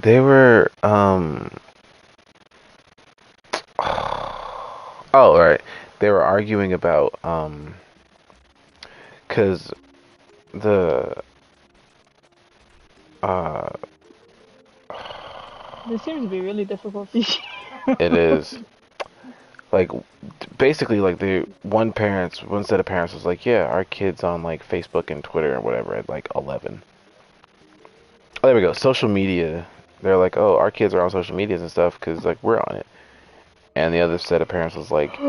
They were oh right. They were arguing about 'cause the uh This seems to be really difficult for you. it is like basically like the one set of parents was like, yeah, our kids on like Facebook and Twitter and whatever at like 11. Oh, there we go. Social media. They're like, oh, our kids are on social medias and stuff because like we're on it. And the other set of parents was like,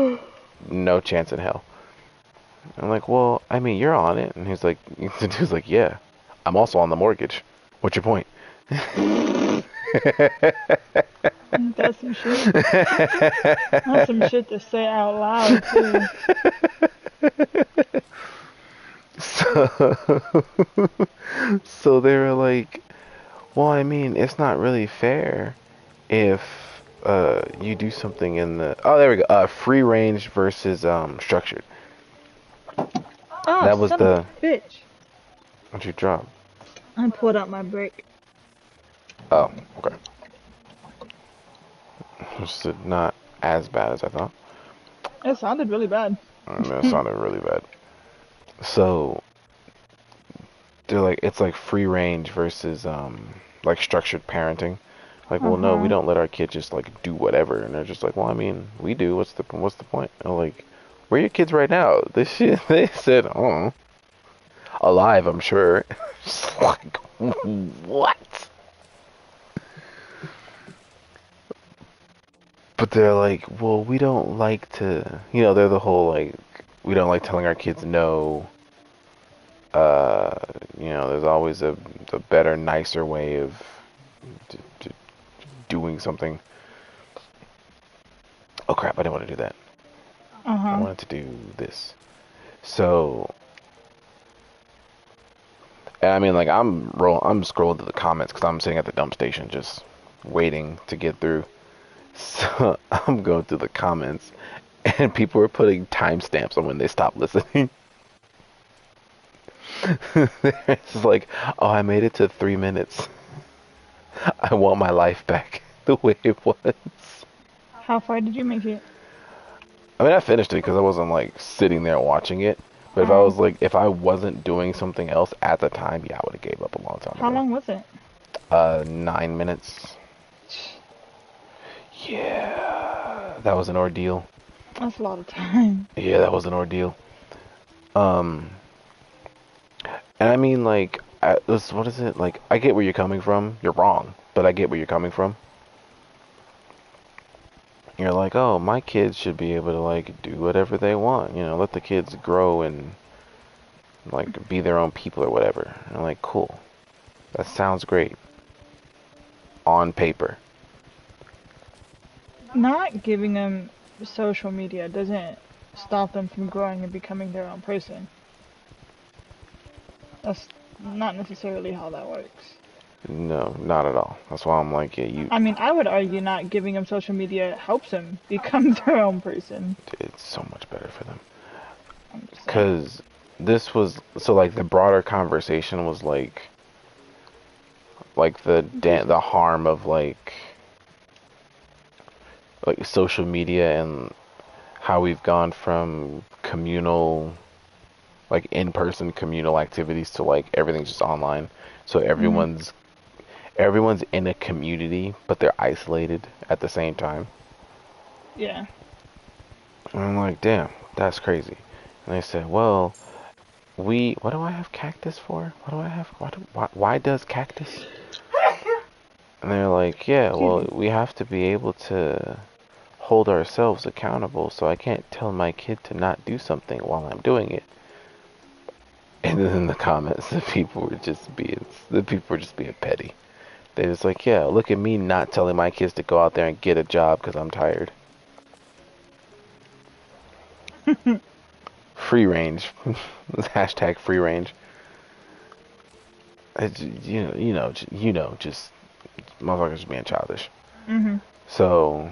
no chance in hell. I'm like, well, I mean, you're on it. And he's like, the dude's like, yeah, I'm also on the mortgage. What's your point? That's some shit. That's some shit to say out loud too. So, so they were like, well, I mean, it's not really fair if you do something in the oh there we go free range versus structured. Oh, That was son of a the bitch. what'd you drop? I pulled out my brick. Oh, okay. It's not as bad as I thought. It sounded really bad. I mean, it sounded really bad. So they're like, it's like free range versus like structured parenting. Like, well, no, we Uh-huh. don't let our kids just like do whatever, and they're just like, well, I mean, we do. What's the point? And I'm like, where are your kids right now? This shit. They said, oh, alive, I'm sure. Just like, what? But they're like, well, we don't like to, they're the whole like, we don't like telling our kids no. Uh, there's always a better, nicer way of d doing something. Oh crap, I didn't want to do that. I Uh-huh. wanted to do this. So, I mean, like I'm scrolling through the comments because I'm sitting at the dump station just waiting to get through. So I'm going through the comments, and people are putting timestamps on when they stop listening. It's like, oh, I made it to 3 minutes. I want my life back the way it was. How far did you make it? I mean, I finished it because I wasn't like sitting there watching it. But Oh. if I wasn't doing something else at the time, yeah, I would have gave up a long time How ago. long was it? 9 minutes. Yeah, that was an ordeal. That's a lot of time. Yeah, that was an ordeal. Um, and I mean, like, what is it? Like, I get where you're coming from. You're wrong, but I get where you're coming from. You're like, oh, my kids should be able to like do whatever they want. Let the kids grow and like be their own people or whatever. And I'm like, cool. That sounds great on paper. Not giving them social media doesn't stop them from growing and becoming their own person. That's not necessarily how that works. No, not at all. That's why I'm like, yeah, I mean, I would argue not giving them social media helps them become their own person. it's so much better for them. I'm just saying. Cause this was so like the broader conversation was like the harm of like social media and how we've gone from communal like in-person communal activities to like everything's just online. So Hmm. everyone's in a community, but they're isolated at the same time. Yeah. And I'm like, damn, that's crazy. And they said, well, what do I have cactus for? What do I have? Why does cactus? And they're like, yeah, Excuse well, me. we have to be able to hold ourselves accountable, so I can't tell my kid to not do something while I'm doing it. And then in the comments, the people were just being petty. They just like, yeah, look at me not telling my kids to go out there and get a job because I'm tired. Free range, hashtag free range. It's, just motherfuckers being childish. Hmm. So,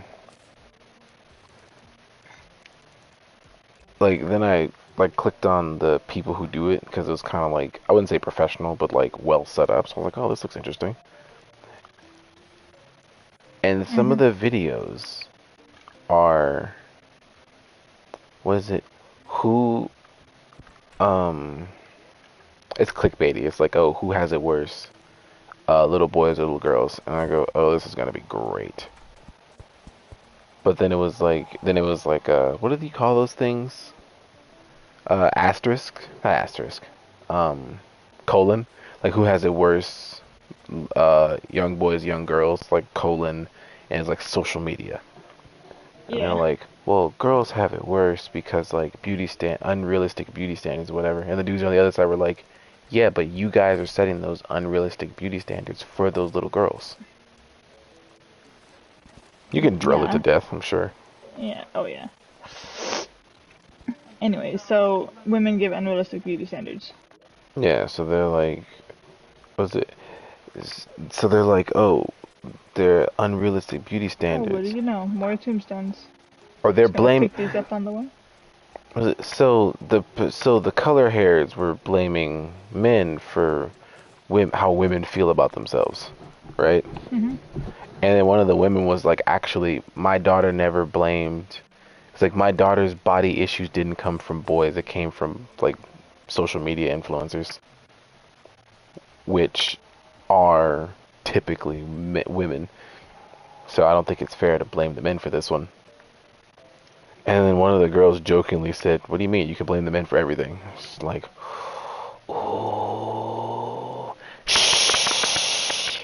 like, then I like clicked on the people who do it because it was kind of like, I wouldn't say professional, but like well set up. So I was like, oh, this looks interesting. And some of Mhm. the videos are, what is it? Who it's clickbaity. It's like, oh, who has it worse? Little boys or little girls? And I go, oh, this is gonna be great. But then it was like, what do you call those things? Asterisk, not asterisk, um, colon. Like, who has it worse? Young boys, young girls, like colon, and it's like social media. And they're Yeah. like, well, girls have it worse because like unrealistic beauty standards, or whatever. And the dudes on the other side were like, yeah, but you guys are setting those unrealistic beauty standards for those little girls. You can drill it to Yeah. death, I'm sure. Yeah. Oh yeah. Anyway, so women give unrealistic beauty standards. Yeah, so they're like, was it? So they're like, oh, they're unrealistic beauty Oh, what do standards, you know? More tombstones. or they're Just gonna blame. pick these up on the way. Was it, so the color hairs were blaming men for how women feel about themselves, right? Mhm. And then one of the women was like, actually, my daughter never blamed. It's like my daughter's body issues didn't come from boys; it came from like social media influencers, which are typically women. So I don't think it's fair to blame the men for this one. And then one of the girls jokingly said, "What do you mean? You can blame the men for everything?" It's like, oh, shh.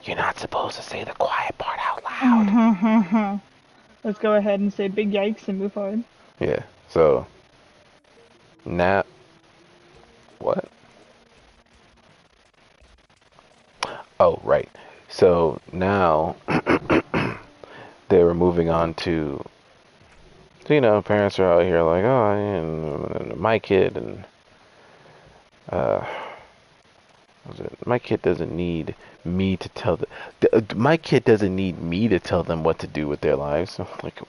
You're not supposed to say the quiet part out loud. Let's go ahead and say big yikes and move forward. Yeah. So now what? Oh, right. So now they were moving on to, so, parents are out here like, oh, and my kid and uh, my kid doesn't need me to tell them. My kid doesn't need me to tell them what to do with their lives. I'm like,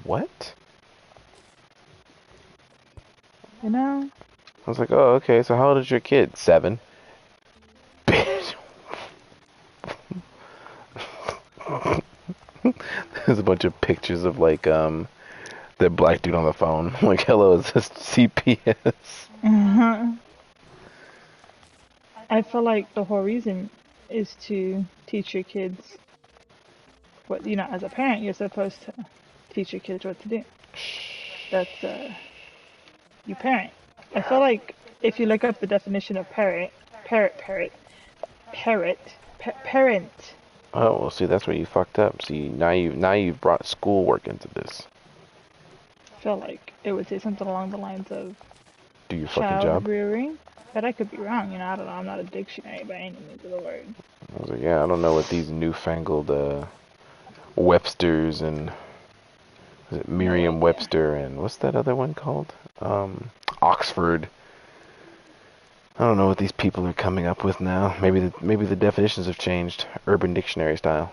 what? You know? I was like, oh, okay. So how old is your kid? 7. Bitch. There's a bunch of pictures of like that black dude on the phone. Like, hello, is this CPS? I feel like the whole reason is to teach your kids what, as a parent, you're supposed to teach your kids what to do. That's, you parent. I feel like if you look up the definition of parent, Oh, well, see, that's where you fucked up. See, now you've brought schoolwork into this. I feel like it would say something along the lines of Do your fucking child job. rearing. But I could be wrong, I don't know. I'm not a dictionary by any means of the word. I was like, yeah, I don't know what these newfangled Websters and, is it No idea. Merriam-Webster and what's that other one called? Oxford. I don't know what these people are coming up with now. Maybe the definitions have changed, Urban Dictionary style.